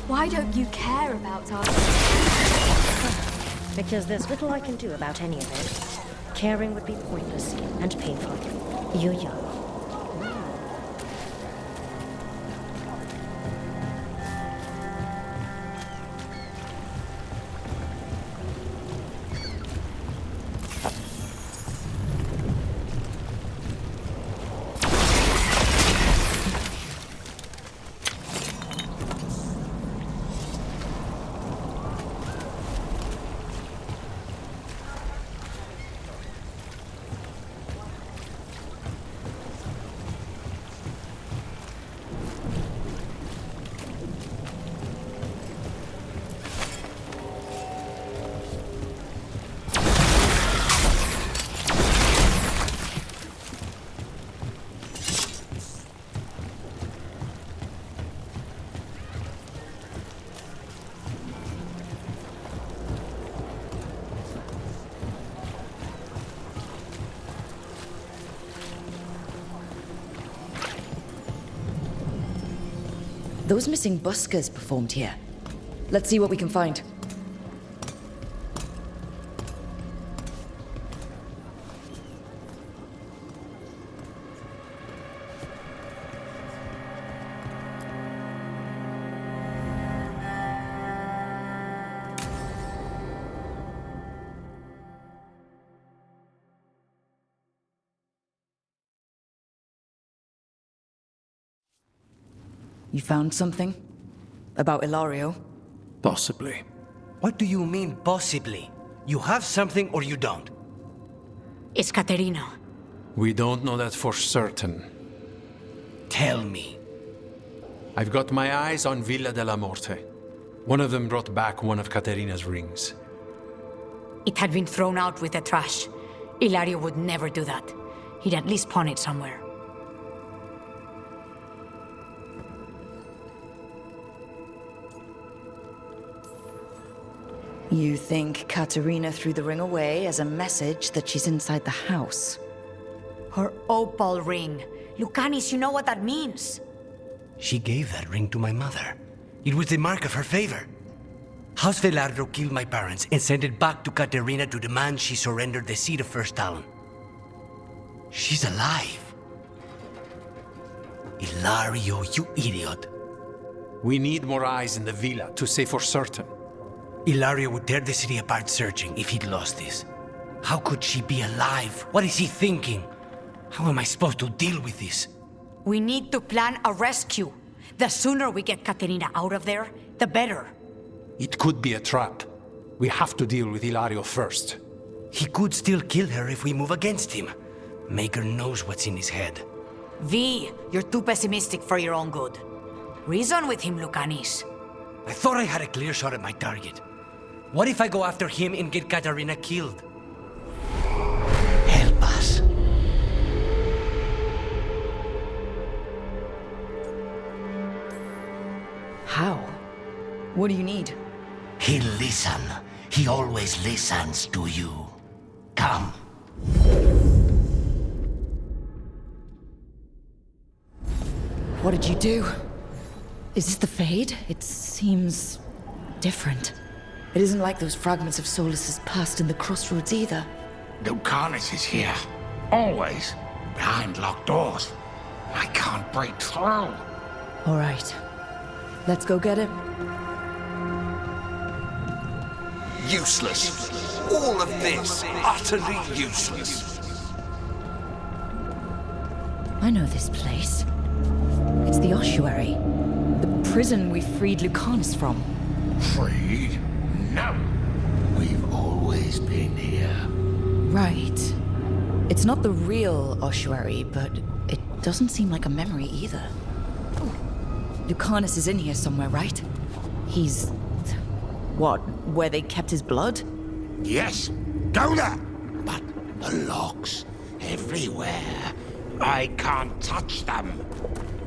Why don't you care about us? Because there's little I can do about any of it. Caring would be pointless and painful. You're young. Those missing buskers performed here. Let's see what we can find. You found something? About Ilario? Possibly. What do you mean, possibly? You have something or you don't? It's Caterina. We don't know that for certain. Tell me. I've got my eyes on Villa della Morte. One of them brought back one of Caterina's rings. It had been thrown out with the trash. Ilario would never do that. He'd at least pawn it somewhere. You think Caterina threw the ring away as a message that she's inside the house? Her opal ring. Lucanis, you know what that means. She gave that ring to my mother. It was the mark of her favor. House Veilguard killed my parents and sent it back to Caterina to demand she surrender the seat of First Talon. She's alive. Ilario, you idiot. We need more eyes in the villa to say for certain. Ilario would tear the city apart searching if he'd lost this. How could she be alive? What is he thinking? How am I supposed to deal with this? We need to plan a rescue. The sooner we get Caterina out of there, the better. It could be a trap. We have to deal with Ilario first. He could still kill her if we move against him. Maker knows what's in his head. V, you're too pessimistic for your own good. Reason with him, Lucanis. I thought I had a clear shot at my target. What if I go after him and get Caterina killed? Help us. How? What do you need? He'll listen. He always listens to you. Come. What did you do? Is this the Fade? It seems different. It isn't like those fragments of Solus's past in the crossroads either. Lucanis is here. Always. Behind locked doors. I can't break through. All right. Let's go get it. Useless. All of this, utterly useless. I know this place. It's the ossuary. The prison we freed Lucanis from. Freed? No. We've always been here. Right. It's not the real ossuary, but it doesn't seem like a memory either. Lucanis is in here somewhere, right? He's... what, where they kept his blood? Yes. Go there. But the locks. Everywhere. I can't touch them.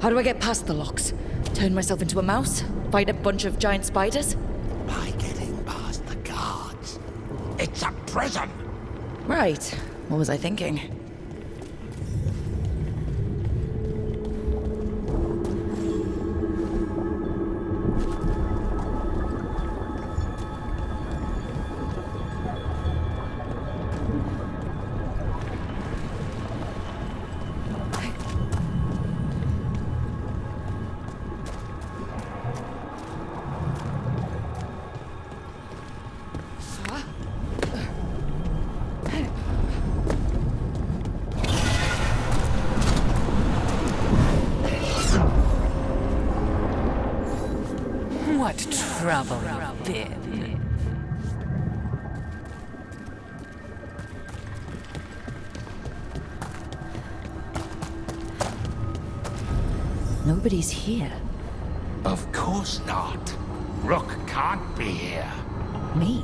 How do I get past the locks? Turn myself into a mouse? Fight a bunch of giant spiders? By getting past the guards. It's a prison. Right. What was I thinking? What trouble you've been. Nobody's here. Of course not. Rook can't be here. Me?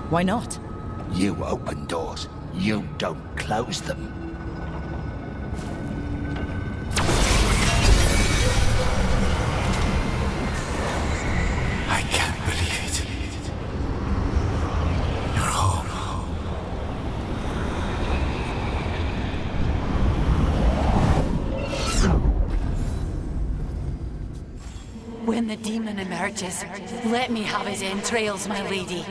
Why not? You open doors. You don't close them. I can't believe it. You're home. When the demon emerges, let me have his entrails, my lady.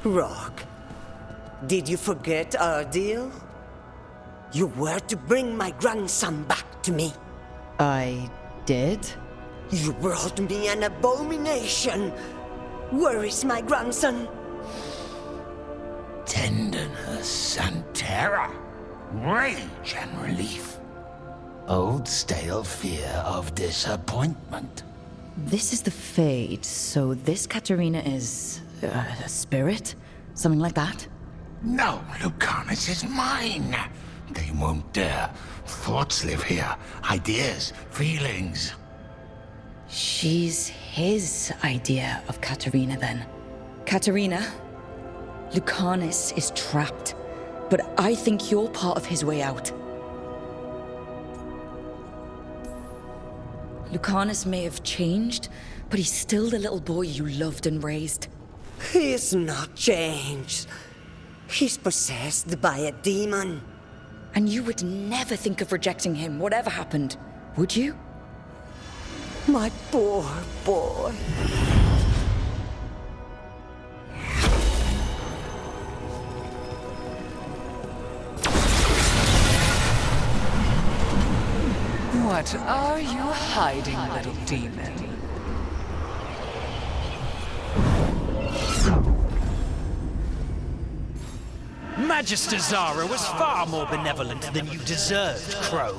Rock, did you forget our deal? You were to bring my grandson back to me. I did? You brought me an abomination. Where is my grandson? Tenderness and terror. Rage and relief. Old stale fear of disappointment. This is the Fade, so this Katerina is... a spirit? Something like that? No, Lucanus is mine. They won't dare. Thoughts live here. Ideas, feelings. She's his idea of Katerina, then. Katerina, Lucanus is trapped, but I think you're part of his way out. Lucanus may have changed, but he's still the little boy you loved and raised. He's not changed. He's possessed by a demon. And you would never think of rejecting him, whatever happened, would you? My poor boy. What are you hiding, little demon? Magister Zara was far more benevolent than you deserved, Crow.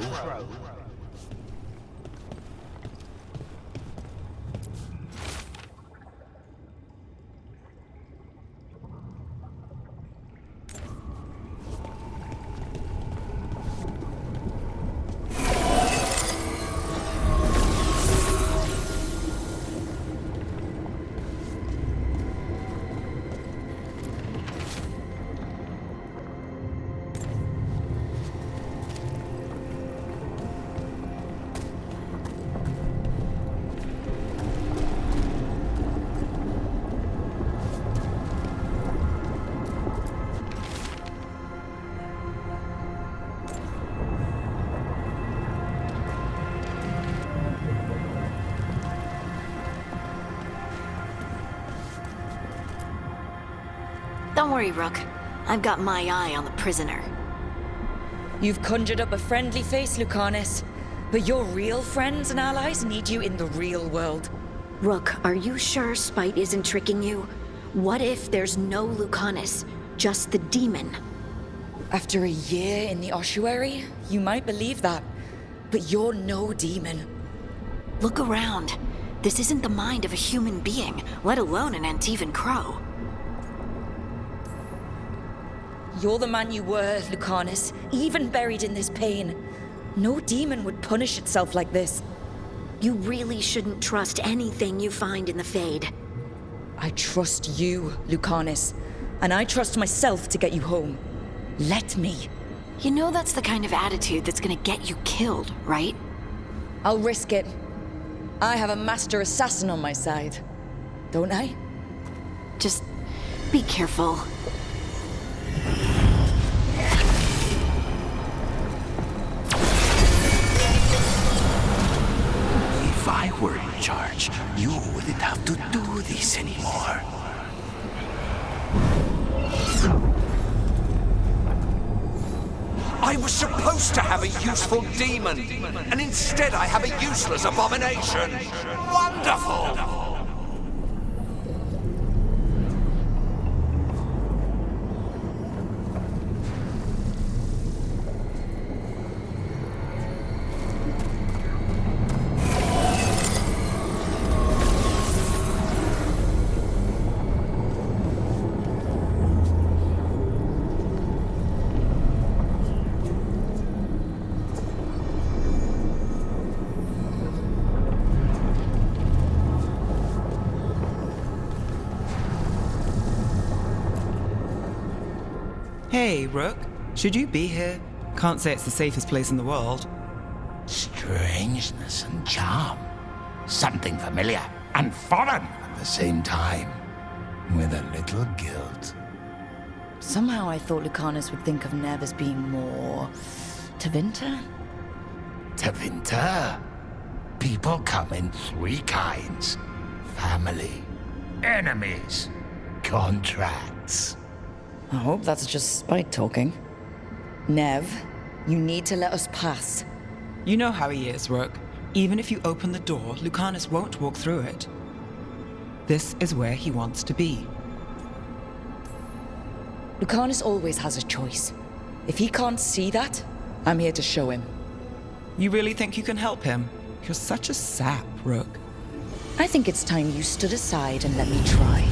Don't worry, Rook. I've got my eye on the prisoner. You've conjured up a friendly face, Lucanus. But your real friends and allies need you in the real world. Rook, are you sure Spite isn't tricking you? What if there's no Lucanus, just the demon? After a year in the ossuary, you might believe that. But you're no demon. Look around. This isn't the mind of a human being, let alone an Antivan Crow. You're the man you were, Lucanus, even buried in this pain. No demon would punish itself like this. You really shouldn't trust anything you find in the Fade. I trust you, Lucanus, and I trust myself to get you home. Let me. You know that's the kind of attitude that's gonna get you killed, right? I'll risk it. I have a master assassin on my side. Don't I? Just be careful. If I were in charge, you wouldn't have to do this anymore. I was supposed to have a useful demon, and instead I have a useless abomination. Wonderful! Hey, Rook. Should you be here? Can't say it's the safest place in the world. Strangeness and charm. Something familiar and foreign at the same time. With a little guilt. Somehow I thought Lucanus would think of Nev as being more... Tevinter? Tevinter? People come in three kinds. Family, enemies, contracts. I hope that's just spite talking. Nev, you need to let us pass. You know how he is, Rook. Even if you open the door, Lucanus won't walk through it. This is where he wants to be. Lucanus always has a choice. If he can't see that, I'm here to show him. You really think you can help him? You're such a sap, Rook. I think it's time you stood aside and let me try.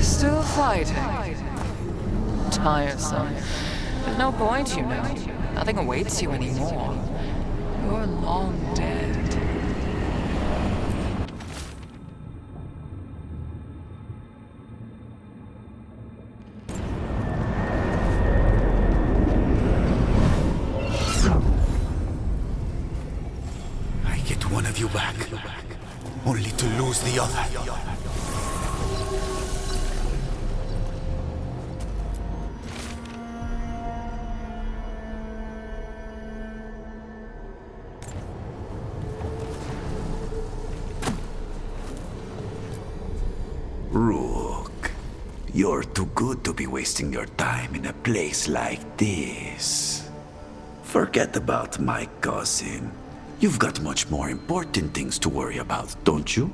Still fighting. Tiresome. There's no point, you know. Nothing awaits you anymore. You're long dead. I get one of you back, only to lose the other. Rook, you're too good to be wasting your time in a place like this. Forget about my cousin. You've got much more important things to worry about, don't you?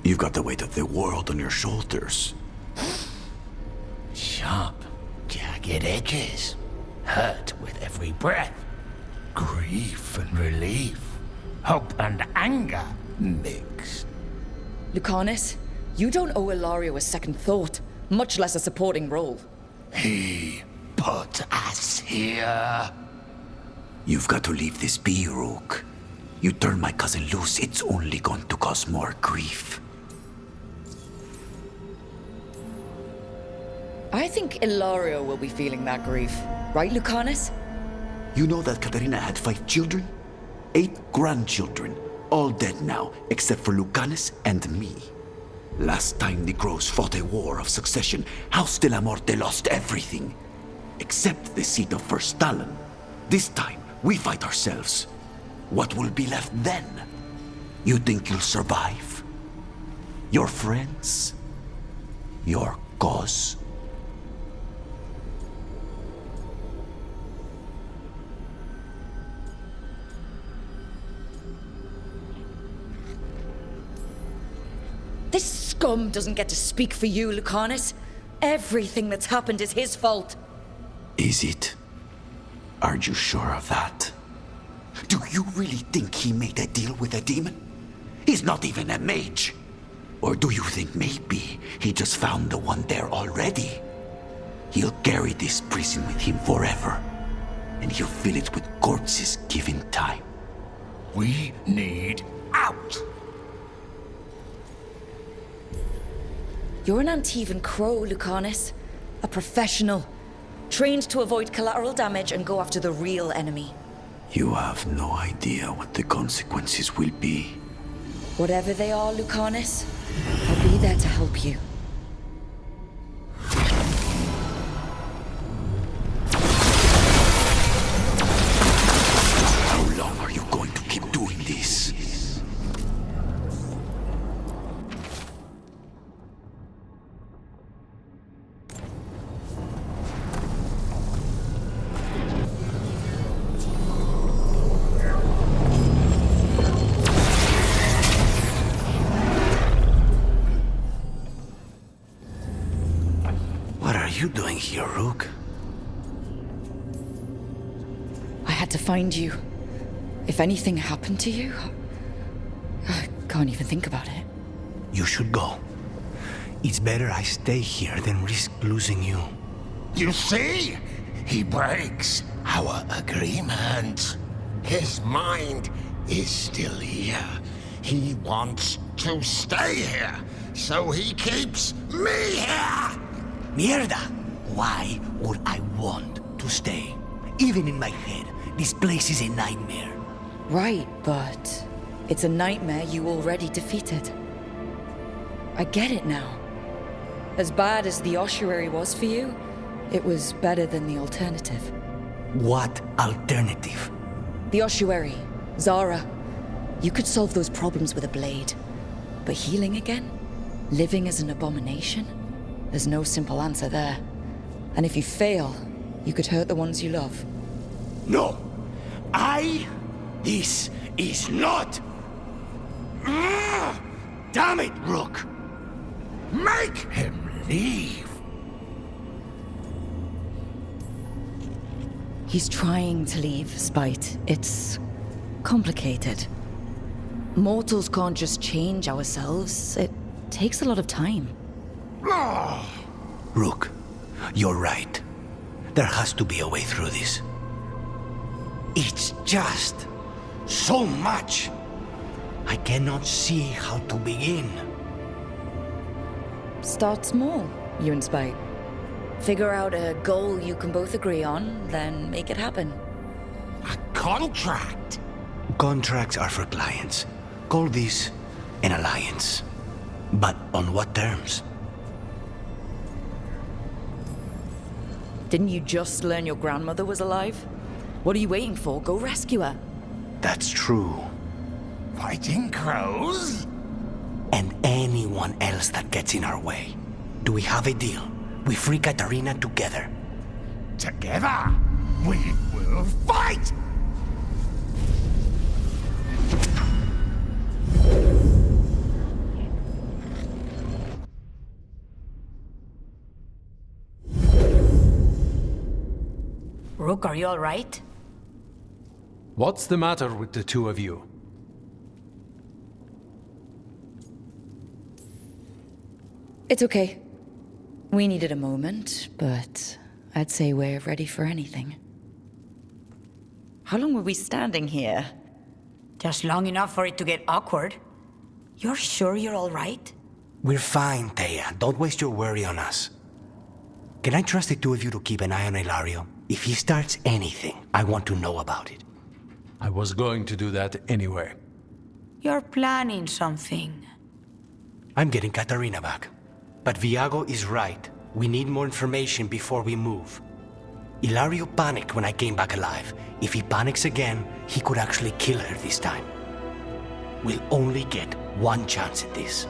You've got the weight of the world on your shoulders. Sharp, jagged edges. Hurt with every breath. Grief and relief. Hope and anger mixed. Lucanus, you don't owe Ilario a second thought, much less a supporting role. He put us here. You've got to leave this be, Rook. You turn my cousin loose, it's only going to cause more grief. I think Ilario will be feeling that grief. Right, Lucanus? You know that Katerina had 5 children? 8 grandchildren. All dead now, except for Lucanus and me. Last time the Grows fought a war of succession, House de la Morte lost everything. Except the seat of First Stalin. This time, we fight ourselves. What will be left then? You think you'll survive? Your friends? Your cause? This scum doesn't get to speak for you, Lucanus. Everything that's happened is his fault. Is it? Are you sure of that? Do you really think he made a deal with a demon? He's not even a mage. Or do you think maybe he just found the one there already? He'll carry this prison with him forever. and he'll fill it with corpses given time. We need out! You're an Antivan crow, Lucanus. A professional. Trained to avoid collateral damage and go after the real enemy. You have no idea what the consequences will be. Whatever they are, Lucanus, I'll be there to help you. How long are you going to keep doing this? What are you doing here, Rook? I had to find you. If anything happened to you, I can't even think about it. You should go. It's better I stay here than risk losing you. You see? He breaks our agreement. His mind is still here. He wants to stay here, so he keeps me here! Mierda! Why would I want to stay? Even in my head, this place is a nightmare. Right, but it's a nightmare you already defeated. I get it now. As bad as the ossuary was for you, it was better than the alternative. What alternative? The ossuary, Zara. You could solve those problems with a blade. But healing again? Living as an abomination? There's no simple answer there. And if you fail, you could hurt the ones you love. No! This is not... Damn it, Rook! Make him leave! He's trying to leave, Spite. It's complicated. Mortals can't just change ourselves. It takes a lot of time. Rook, you're right. There has to be a way through this. It's just so much. I cannot see how to begin. Start small, you and Spite. Figure out a goal you can both agree on, then make it happen. A contract? Contracts are for clients. Call this an alliance. But on what terms? Didn't you just learn your grandmother was alive? What are you waiting for? Go rescue her. That's true. Fighting crows? And anyone else that gets in our way. Do we have a deal? We free Katarina together. Together? We will fight! Rook, are you all right? What's the matter with the two of you? It's okay. We needed a moment, but I'd say we're ready for anything. How long were we standing here? Just long enough for it to get awkward. You're sure you're all right? We're fine, Thea. Don't waste your worry on us. Can I trust the two of you to keep an eye on Ilario? If he starts anything, I want to know about it. I was going to do that anyway. You're planning something. I'm getting Katarina back. But Viago is right. We need more information before we move. Ilario panicked when I came back alive. If he panics again, he could actually kill her this time. We'll only get one chance at this.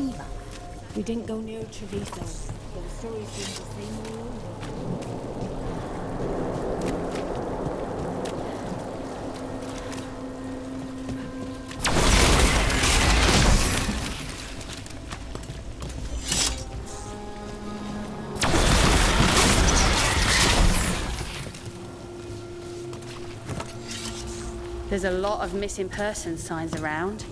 Kiva. We didn't go near Treviso, but the story seems the same all over. There's a lot of missing persons signs around.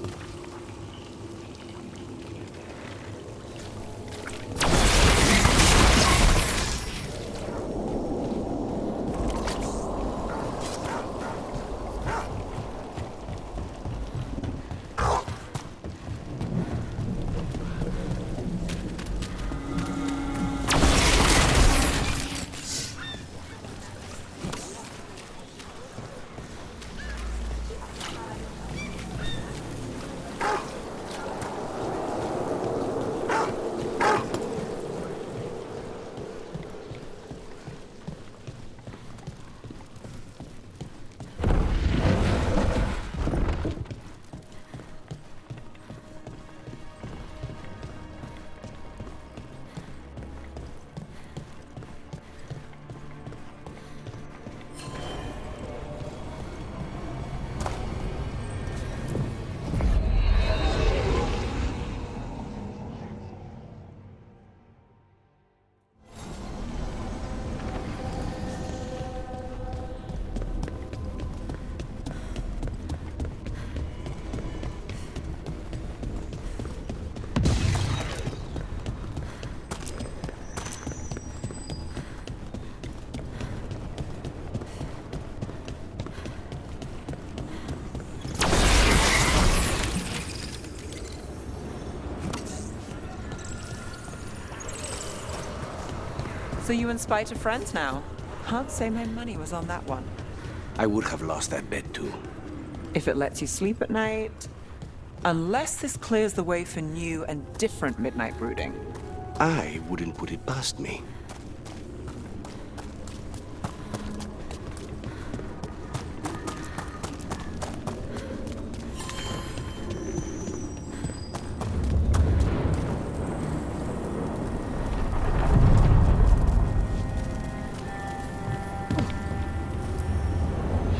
So you and Spite are friends now? Can't say my money was on that one. I would have lost that bet too. If it lets you sleep at night. Unless this clears the way for new and different midnight brooding. I wouldn't put it past me.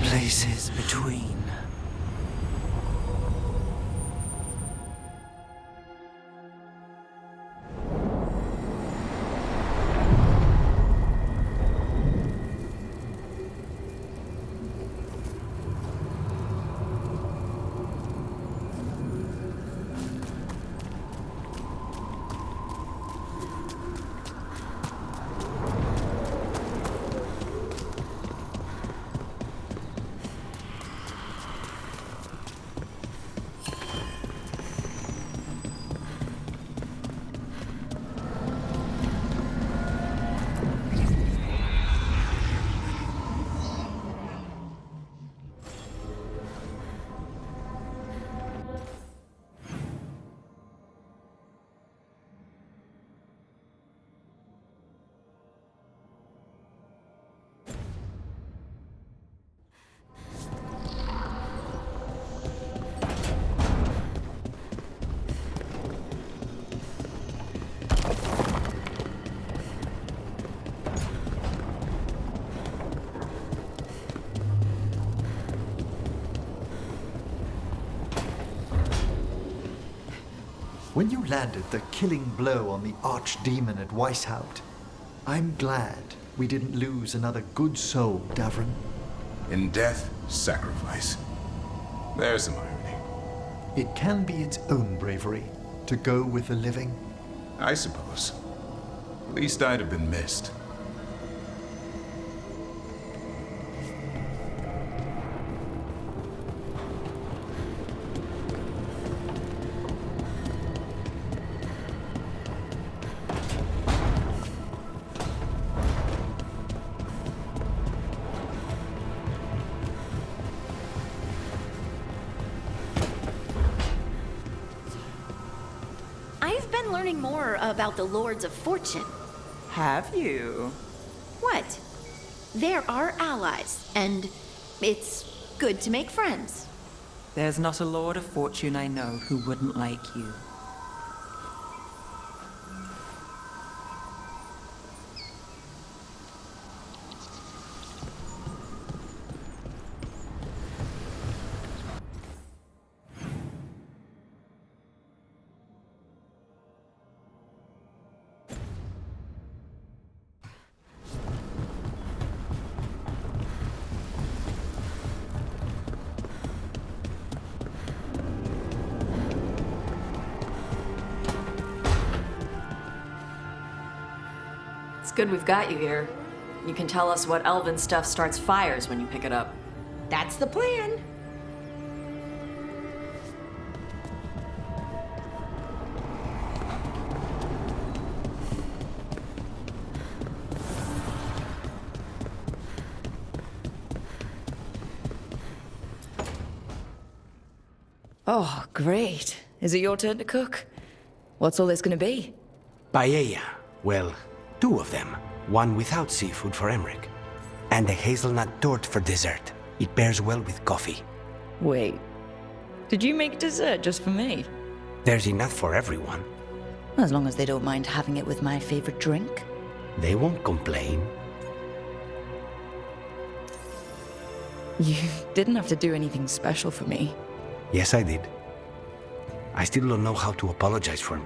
Places between. When you landed the killing blow on the archdemon at Weishaupt, I'm glad we didn't lose another good soul, Davrin. In death, sacrifice. There's some irony. It can be its own bravery to go with the living. I suppose. At least I'd have been missed. I've been learning more about the Lords of Fortune. Have you? What? They're our allies, and it's good to make friends. There's not a Lord of Fortune I know who wouldn't like you. It's good we've got you here. You can tell us what elven stuff starts fires when you pick it up. That's the plan. Oh, great. Is it your turn to cook? What's all this gonna be? Paella. Well, 2 of them. One without seafood for Emmerich. And a hazelnut torte for dessert. It pairs well with coffee. Wait. Did you make dessert just for me? There's enough for everyone. As long as they don't mind having it with my favorite drink. They won't complain. You didn't have to do anything special for me. Yes, I did. I still don't know how to apologize for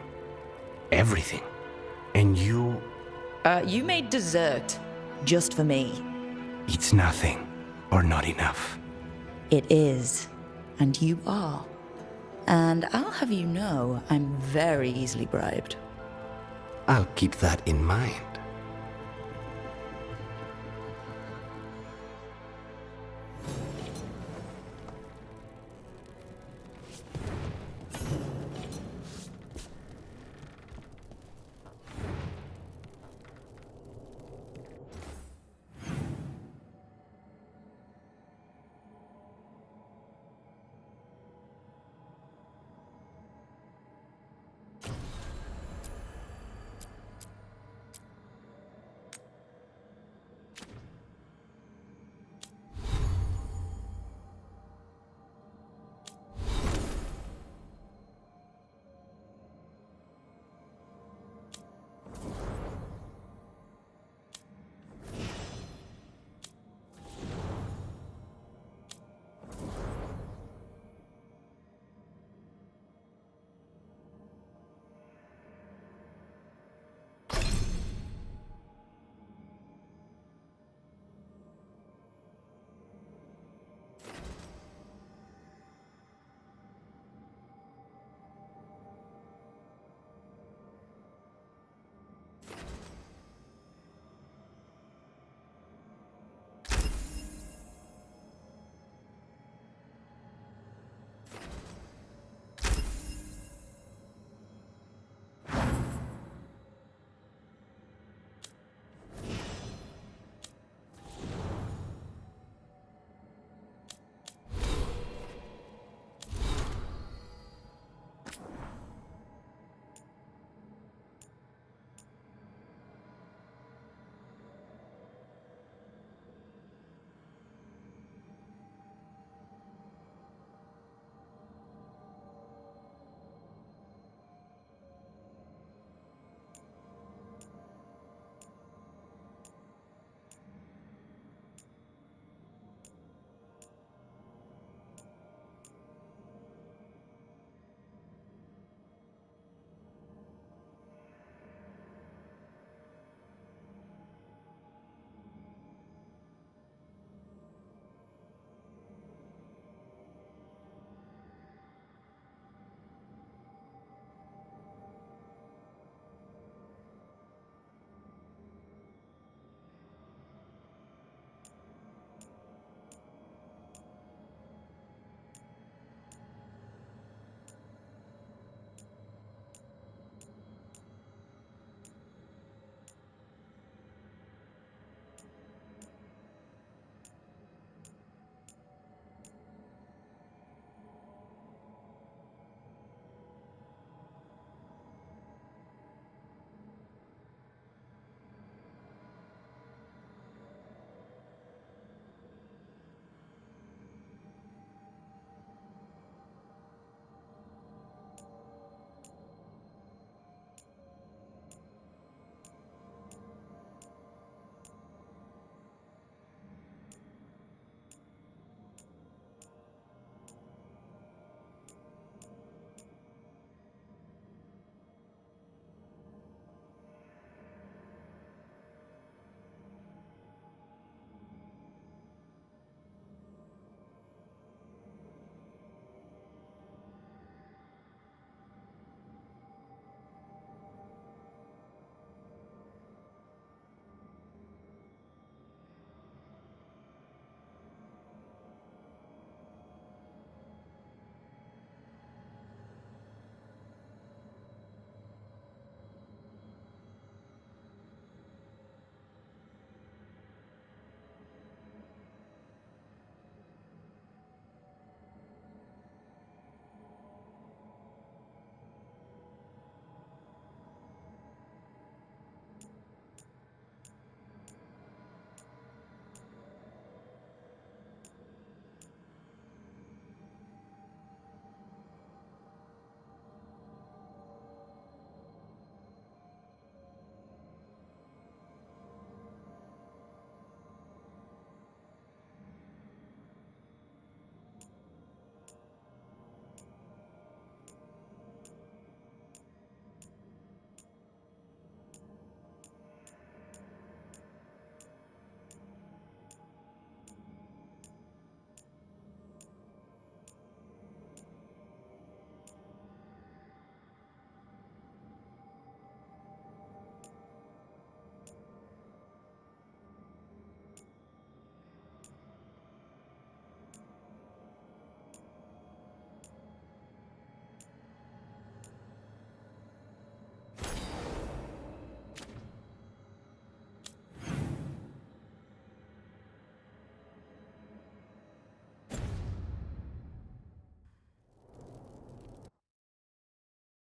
everything. And you... You made dessert. Just for me. It's nothing. Or not enough. It is. And you are. And I'll have you know, I'm very easily bribed. I'll keep that in mind.